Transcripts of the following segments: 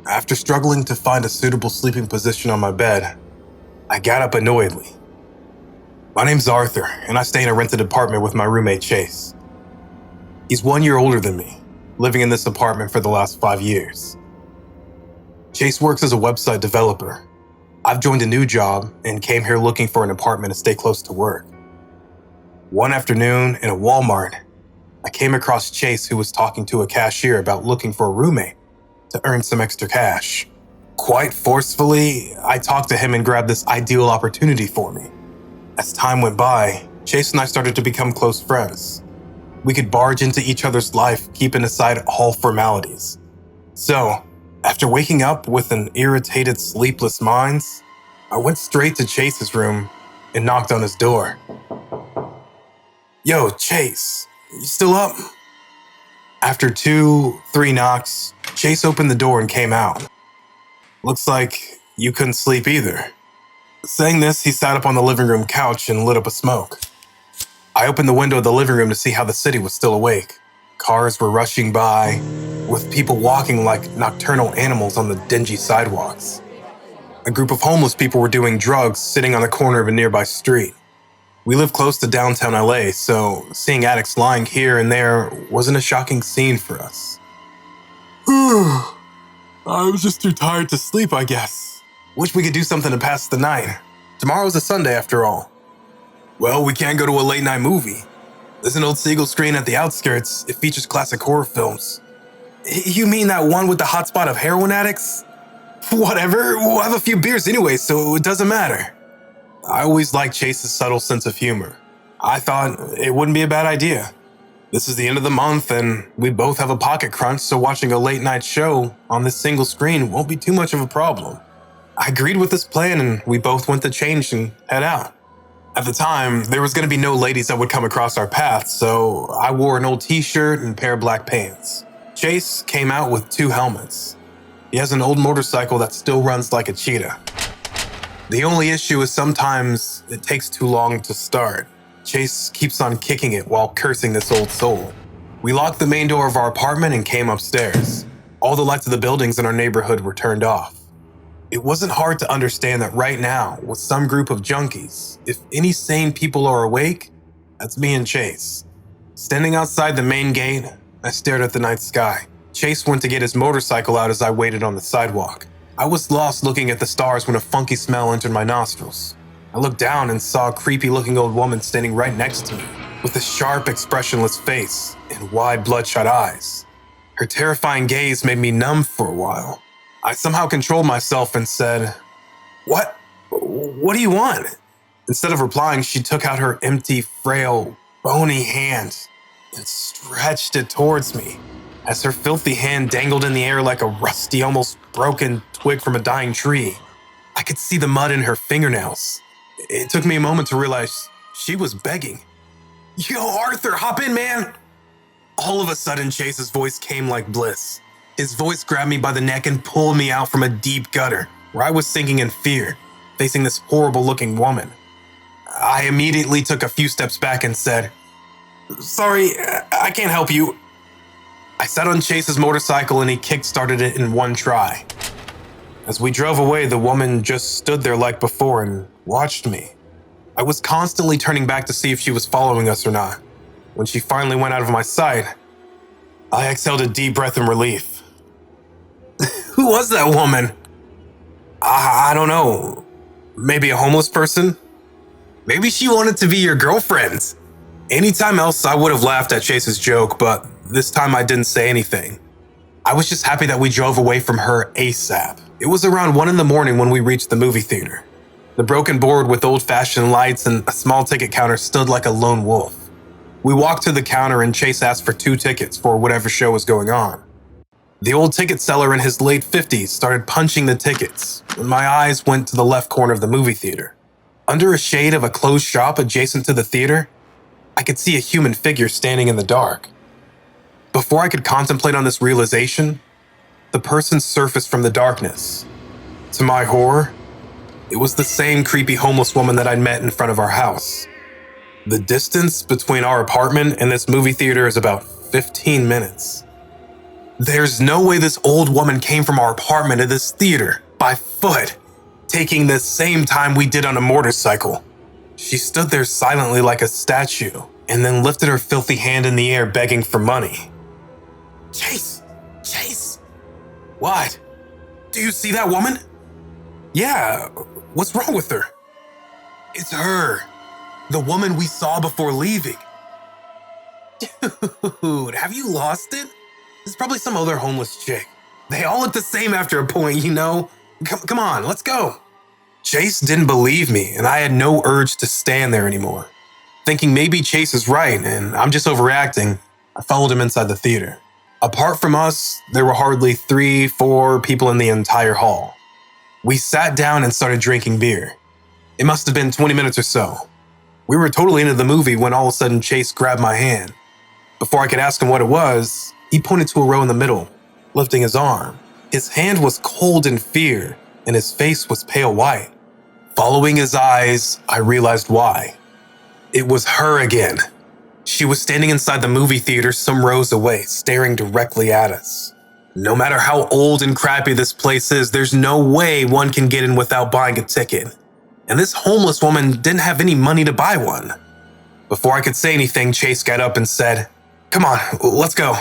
After struggling to find a suitable sleeping position on my bed, I got up annoyedly. My name's Arthur, and I stay in a rented apartment with my roommate Chase. He's 1 year older than me, living in this apartment for the last 5 years. Chase works as a website developer. I've joined a new job and came here looking for an apartment to stay close to work. One afternoon in a Walmart, I came across Chase, who was talking to a cashier about looking for a roommate to earn some extra cash. Quite forcefully, I talked to him and grabbed this ideal opportunity for me. As time went by, Chase and I started to become close friends. We could barge into each other's life, keeping aside all formalities. So, after waking up with an irritated, sleepless mind, I went straight to Chase's room and knocked on his door. "Yo, Chase, you still up?" After 2-3 knocks, Chase opened the door and came out. "Looks like you couldn't sleep either." Saying this, he sat up on the living room couch and lit up a smoke. I opened the window of the living room to see how the city was still awake. Cars were rushing by, with people walking like nocturnal animals on the dingy sidewalks. A group of homeless people were doing drugs sitting on the corner of a nearby street. We live close to downtown LA, so seeing addicts lying here and there wasn't a shocking scene for us. I was just too tired to sleep, I guess. Wish we could do something to pass the night. Tomorrow's a Sunday after all. Well, we can't go to a late night movie. There's an old Seagull screen at the outskirts. It features classic horror films. You mean that one with the hotspot of heroin addicts? Whatever, we'll have a few beers anyway, so it doesn't matter. I always liked Chase's subtle sense of humor. I thought it wouldn't be a bad idea. This is the end of the month, and we both have a pocket crunch, so watching a late night show on this single screen won't be too much of a problem. I agreed with this plan, and we both went to change and head out. At the time, there was going to be no ladies that would come across our path, so I wore an old t-shirt and a pair of black pants. Chase came out with 2 helmets. He has an old motorcycle that still runs like a cheetah. The only issue is sometimes it takes too long to start. Chase keeps on kicking it while cursing this old soul. We locked the main door of our apartment and came upstairs. All the lights of the buildings in our neighborhood were turned off. It wasn't hard to understand that right now, with some group of junkies, if any sane people are awake, that's me and Chase. Standing outside the main gate, I stared at the night sky. Chase went to get his motorcycle out as I waited on the sidewalk. I was lost looking at the stars when a funky smell entered my nostrils. I looked down and saw a creepy-looking old woman standing right next to me, with a sharp, expressionless face and wide, bloodshot eyes. Her terrifying gaze made me numb for a while. I somehow controlled myself and said, What do you want?" Instead of replying, she took out her empty, frail, bony hand and stretched it towards me. As her filthy hand dangled in the air like a rusty, almost broken twig from a dying tree, I could see the mud in her fingernails. It took me a moment to realize she was begging. "Yo, Arthur, hop in, man!" All of a sudden, Chase's voice came like bliss. His voice grabbed me by the neck and pulled me out from a deep gutter, where I was sinking in fear, facing this horrible-looking woman. I immediately took a few steps back and said, "Sorry, I can't help you." I sat on Chase's motorcycle and he kick-started it in one try. As we drove away, the woman just stood there like before and watched me. I was constantly turning back to see if she was following us or not. When she finally went out of my sight, I exhaled a deep breath in relief. Who was that woman? I don't know. Maybe a homeless person? Maybe she wanted to be your girlfriend. Anytime else, I would have laughed at Chase's joke, but this time I didn't say anything. I was just happy that we drove away from her ASAP. It was around 1 a.m. when we reached the movie theater. The broken board with old-fashioned lights and a small ticket counter stood like a lone wolf. We walked to the counter and Chase asked for 2 tickets for whatever show was going on. The old ticket seller in his late 50s started punching the tickets when my eyes went to the left corner of the movie theater. Under a shade of a closed shop adjacent to the theater, I could see a human figure standing in the dark. Before I could contemplate on this realization, the person surfaced from the darkness. To my horror, it was the same creepy homeless woman that I'd met in front of our house. The distance between our apartment and this movie theater is about 15 minutes. There's no way this old woman came from our apartment to this theater by foot, taking the same time we did on a motorcycle. She stood there silently like a statue and then lifted her filthy hand in the air begging for money. Chase! Chase! What? Do you see that woman? Yeah, what's wrong with her? It's her. The woman we saw before leaving. Dude, have you lost it? It's probably some other homeless chick. They all look the same after a point, you know? Come on, let's go. Chase didn't believe me, and I had no urge to stand there anymore. Thinking maybe Chase is right and I'm just overreacting, I followed him inside the theater. Apart from us, there were hardly 3-4 people in the entire hall. We sat down and started drinking beer. It must have been 20 minutes or so. We were totally into the movie when all of a sudden Chase grabbed my hand. Before I could ask him what it was, he pointed to a row in the middle, lifting his arm. His hand was cold in fear, and his face was pale white. Following his eyes, I realized why. It was her again. She was standing inside the movie theater some rows away, staring directly at us. No matter how old and crappy this place is, there's no way one can get in without buying a ticket. And this homeless woman didn't have any money to buy one. Before I could say anything, Chase got up and said, "Come on, let's go."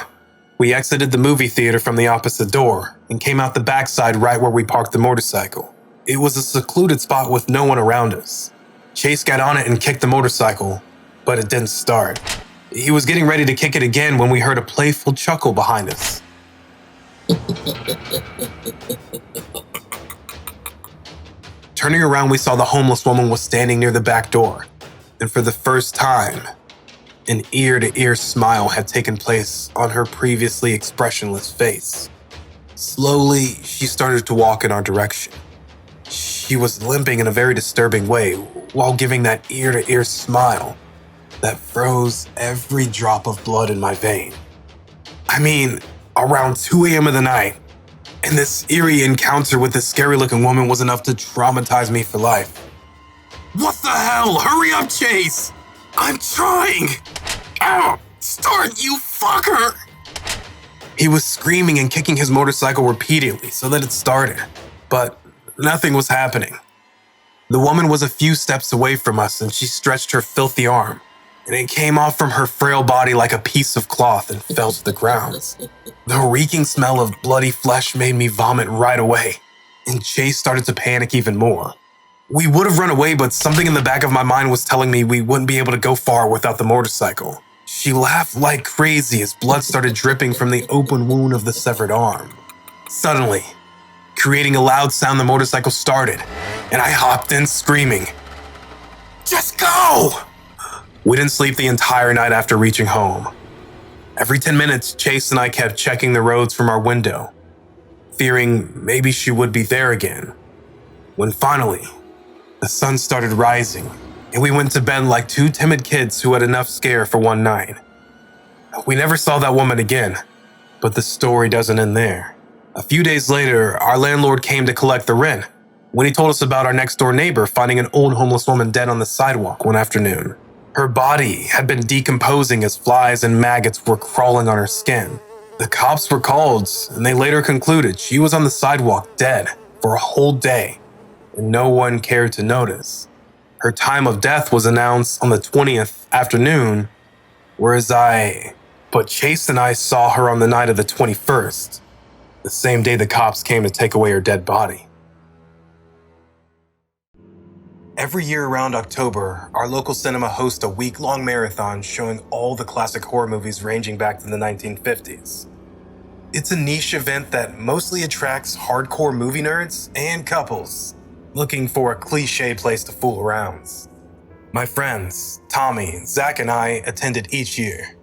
We exited the movie theater from the opposite door and came out the backside right where we parked the motorcycle. It was a secluded spot with no one around us. Chase got on it and kicked the motorcycle, but it didn't start. He was getting ready to kick it again when we heard a playful chuckle behind us. Turning around, we saw the homeless woman was standing near the back door, and for the first time, an ear-to-ear smile had taken place on her previously expressionless face. Slowly, she started to walk in our direction. She was limping in a very disturbing way while giving that ear-to-ear smile that froze every drop of blood in my vein. I mean, around 2 a.m. of the night, and this eerie encounter with this scary-looking woman was enough to traumatize me for life. What the hell? Hurry up, Chase! I'm trying! Ow! Start, you fucker! He was screaming and kicking his motorcycle repeatedly so that it started, but nothing was happening. The woman was a few steps away from us and she stretched her filthy arm, and it came off from her frail body like a piece of cloth and fell to the ground. The reeking smell of bloody flesh made me vomit right away, and Chase started to panic even more. We would have run away, but something in the back of my mind was telling me we wouldn't be able to go far without the motorcycle. She laughed like crazy as blood started dripping from the open wound of the severed arm. Suddenly, creating a loud sound, the motorcycle started, and I hopped in screaming, "Just go!" We didn't sleep the entire night after reaching home. Every 10 minutes, Chase and I kept checking the roads from our window, fearing maybe she would be there again. When finally, the sun started rising, and we went to bed like two timid kids who had enough scare for one night. We never saw that woman again, but the story doesn't end there. A few days later, our landlord came to collect the rent when he told us about our next door neighbor finding an old homeless woman dead on the sidewalk one afternoon. Her body had been decomposing as flies and maggots were crawling on her skin. The cops were called, and they later concluded she was on the sidewalk dead for a whole day, and no one cared to notice. Her time of death was announced on the 20th afternoon, but Chase and I saw her on the night of the 21st, the same day the cops came to take away her dead body. Every year around October, our local cinema hosts a week-long marathon showing all the classic horror movies ranging back to the 1950s. It's a niche event that mostly attracts hardcore movie nerds and couples looking for a cliche place to fool around. My friends, Tommy, Zach, and I attended each year.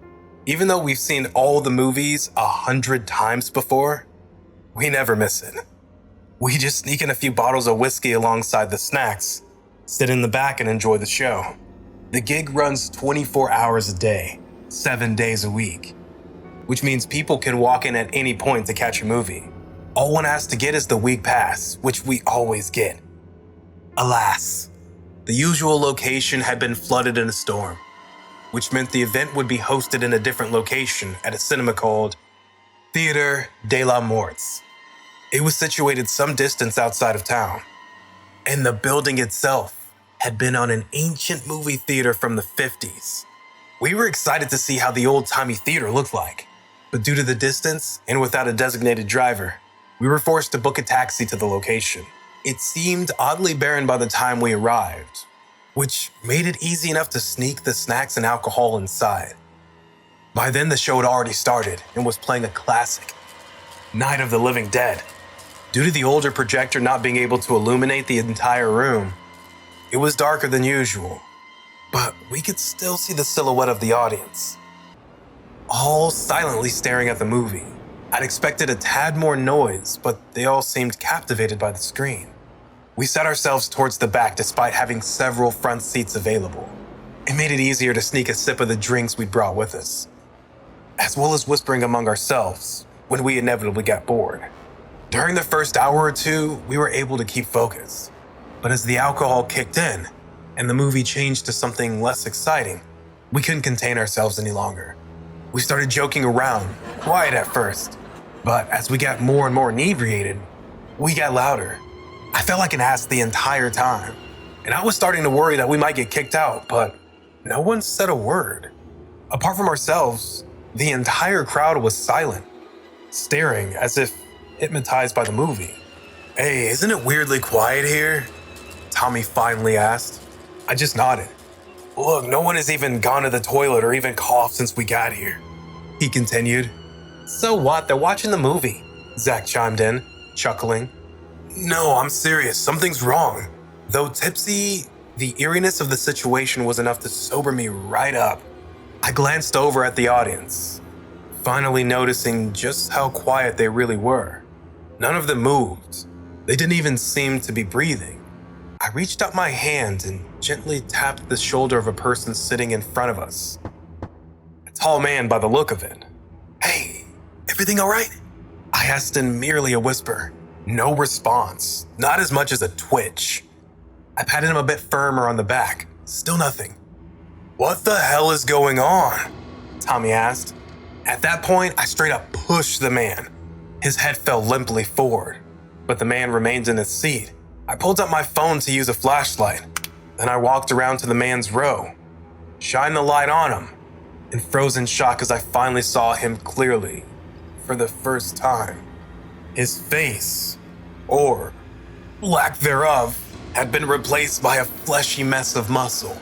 Even though we've seen all the movies 100 times before, we never miss it. We just sneak in a few bottles of whiskey alongside the snacks, sit in the back and enjoy the show. The gig runs 24 hours a day, 7 days a week, which means people can walk in at any point to catch a movie. All one has to get is the week pass, which we always get. Alas, the usual location had been flooded in a storm, which meant the event would be hosted in a different location at a cinema called Theater de la Morts. It was situated some distance outside of town, and the building itself had been on an ancient movie theater from the 50s. We were excited to see how the old-timey theater looked like, but due to the distance and without a designated driver, we were forced to book a taxi to the location. It seemed oddly barren by the time we arrived, which made it easy enough to sneak the snacks and alcohol inside. By then, the show had already started and was playing a classic, Night of the Living Dead. Due to the older projector not being able to illuminate the entire room, it was darker than usual, but we could still see the silhouette of the audience, all silently staring at the movie. I'd expected a tad more noise, but they all seemed captivated by the screen. We set ourselves towards the back despite having several front seats available. It made it easier to sneak a sip of the drinks we'd brought with us, as well as whispering among ourselves when we inevitably got bored. During the first hour or two, we were able to keep focus, but as the alcohol kicked in and the movie changed to something less exciting, we couldn't contain ourselves any longer. We started joking around, quiet at first, but as we got more and more inebriated, we got louder. I felt like an ass the entire time, and I was starting to worry that we might get kicked out, but no one said a word. Apart from ourselves, the entire crowd was silent, staring as if hypnotized by the movie. "Hey, isn't it weirdly quiet here?" Tommy finally asked. I just nodded. "Look, no one has even gone to the toilet or even coughed since we got here," he continued. "So what? They're watching the movie," Zach chimed in, chuckling. "No, I'm serious. Something's wrong." Though tipsy, the eeriness of the situation was enough to sober me right up. I glanced over at the audience, finally noticing just how quiet they really were. None of them moved. They didn't even seem to be breathing. I reached out my hand and gently tapped the shoulder of a person sitting in front of us. A tall man by the look of it. "Hey, everything all right?" I asked in merely a whisper. No response, not as much as a twitch. I patted him a bit firmer on the back. Still nothing. "What the hell is going on?" Tommy asked. At that point, I straight up pushed the man. His head fell limply forward, but the man remained in his seat. I pulled out my phone to use a flashlight. Then I walked around to the man's row, shined the light on him, and froze in shock as I finally saw him clearly for the first time. His face, or lack thereof, had been replaced by a fleshy mess of muscle,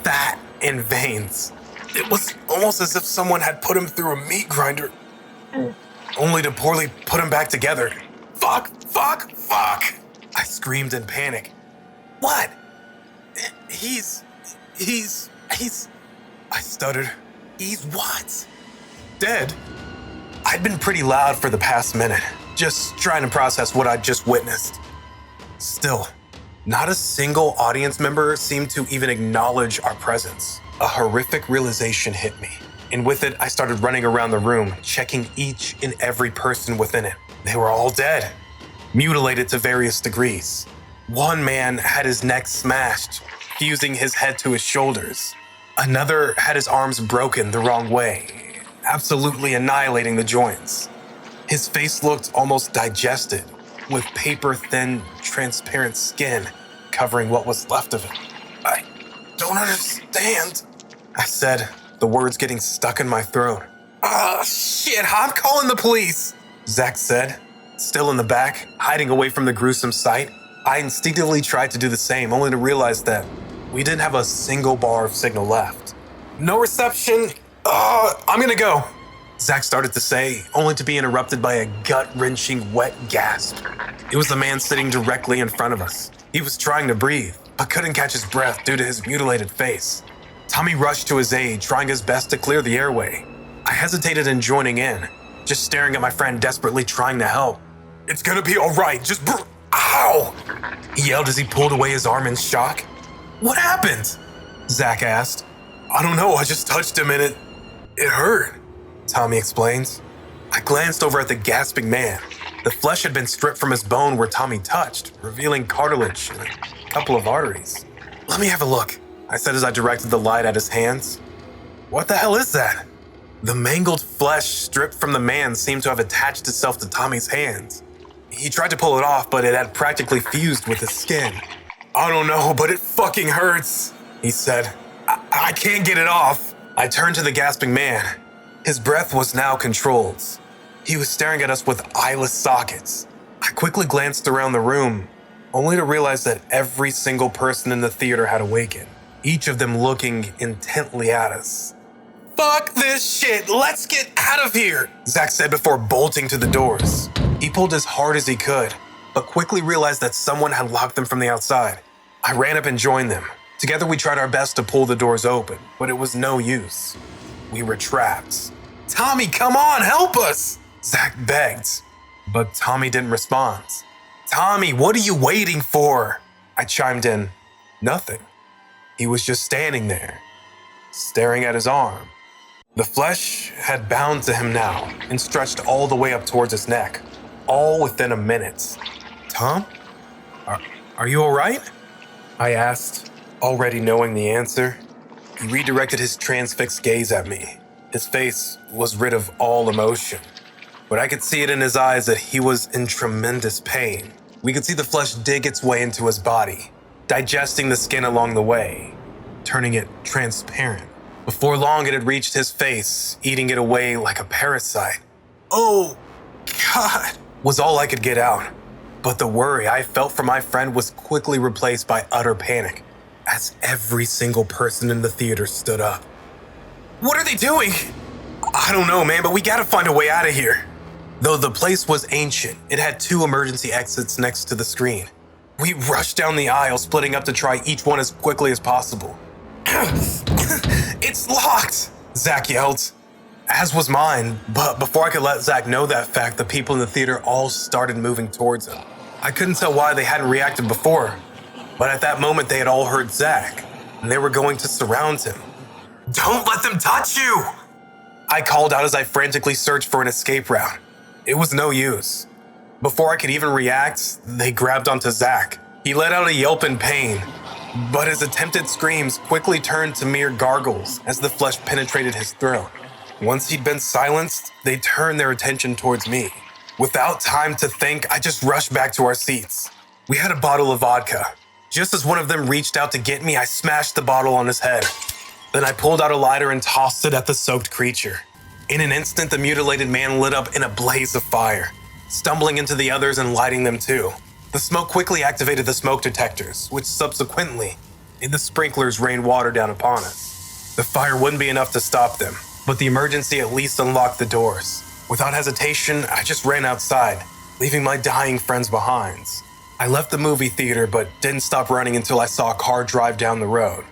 fat, and veins. It was almost as if someone had put him through a meat grinder, only to poorly put him back together. Fuck! I screamed in panic. "What?" He's... I stuttered. "He's what?" "Dead." I'd been pretty loud for the past minute, just trying to process what I'd just witnessed. Still, not a single audience member seemed to even acknowledge our presence. A horrific realization hit me, and with it, I started running around the room, checking each and every person within it. They were all dead, mutilated to various degrees. One man had his neck smashed, fusing his head to his shoulders. Another had his arms broken the wrong way, absolutely annihilating the joints. His face looked almost digested, with paper-thin, transparent skin covering what was left of it. "I don't understand," I said, the words getting stuck in my throat. Shit, I'm calling the police," Zach said, still in the back, hiding away from the gruesome sight. I instinctively tried to do the same, only to realize that we didn't have a single bar of signal left. "No reception. I'm gonna go," Zach started to say, only to be interrupted by a gut-wrenching wet gasp. It was the man sitting directly in front of us. He was trying to breathe, but couldn't catch his breath due to his mutilated face. Tommy rushed to his aid, trying his best to clear the airway. I hesitated in joining in, just staring at my friend desperately trying to help. "It's gonna be all right, ow!" he yelled as he pulled away his arm in shock. "What happened?" Zach asked. "I don't know, I just touched him and it hurt," Tommy explains. I glanced over at the gasping man. The flesh had been stripped from his bone where Tommy touched, revealing cartilage and a couple of arteries. "Let me have a look," I said as I directed the light at his hands. "What the hell is that?" The mangled flesh stripped from the man seemed to have attached itself to Tommy's hands. He tried to pull it off, but it had practically fused with his skin. "I don't know, but it fucking hurts," he said. I can't get it off." I turned to the gasping man. His breath was now controlled. He was staring at us with eyeless sockets. I quickly glanced around the room, only to realize that every single person in the theater had awakened, each of them looking intently at us. "Fuck this shit, let's get out of here," Zach said before bolting to the doors. He pulled as hard as he could, but quickly realized that someone had locked them from the outside. I ran up and joined them. Together we tried our best to pull the doors open, but it was no use. We were trapped. "Tommy, come on, help us," Zach begged, but Tommy didn't respond. "Tommy, what are you waiting for?" I chimed in. Nothing. He was just standing there, staring at his arm. The flesh had bound to him now and stretched all the way up towards his neck, all within a minute. "Tom? Are you all right?" I asked, already knowing the answer. He redirected his transfixed gaze at me. His face was rid of all emotion, but I could see it in his eyes that he was in tremendous pain. We could see the flesh dig its way into his body, digesting the skin along the way, turning it transparent. Before long, it had reached his face, eating it away like a parasite. "Oh, God," was all I could get out. But the worry I felt for my friend was quickly replaced by utter panic, as every single person in the theater stood up. "What are they doing?" "I don't know, man, but we gotta find a way out of here." Though the place was ancient, it had 2 emergency exits next to the screen. We rushed down the aisle, splitting up to try each one as quickly as possible. "It's locked," Zach yelled, as was mine, but before I could let Zach know that fact, the people in the theater all started moving towards him. I couldn't tell why they hadn't reacted before, but at that moment they had all heard Zach, and they were going to surround him. "Don't let them touch you!" I called out as I frantically searched for an escape route. It was no use. Before I could even react, they grabbed onto Zach. He let out a yelp in pain, but his attempted screams quickly turned to mere gargles as the flesh penetrated his throat. Once he'd been silenced, they turned their attention towards me. Without time to think, I just rushed back to our seats. We had a bottle of vodka. Just as one of them reached out to get me, I smashed the bottle on his head. Then I pulled out a lighter and tossed it at the soaked creature. In an instant, the mutilated man lit up in a blaze of fire, stumbling into the others and lighting them too. The smoke quickly activated the smoke detectors, which subsequently made the sprinklers rain water down upon us. The fire wouldn't be enough to stop them, but the emergency at least unlocked the doors. Without hesitation, I just ran outside, leaving my dying friends behind. I left the movie theater, but didn't stop running until I saw a car drive down the road.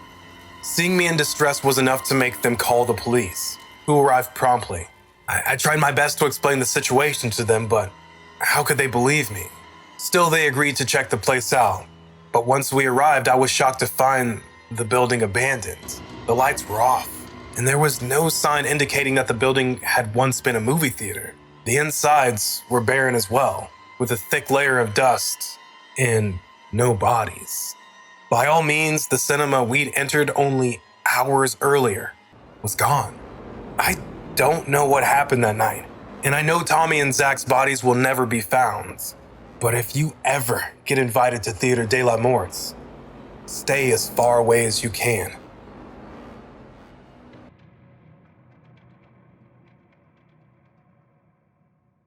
Seeing me in distress was enough to make them call the police, who arrived promptly. I tried my best to explain the situation to them, but how could they believe me? Still, they agreed to check the place out. But once we arrived, I was shocked to find the building abandoned. The lights were off, and there was no sign indicating that the building had once been a movie theater. The insides were barren as well, with a thick layer of dust and no bodies. By all means, the cinema we'd entered only hours earlier was gone. I don't know what happened that night, and I know Tommy and Zach's bodies will never be found. But if you ever get invited to Theater de la Morte, stay as far away as you can.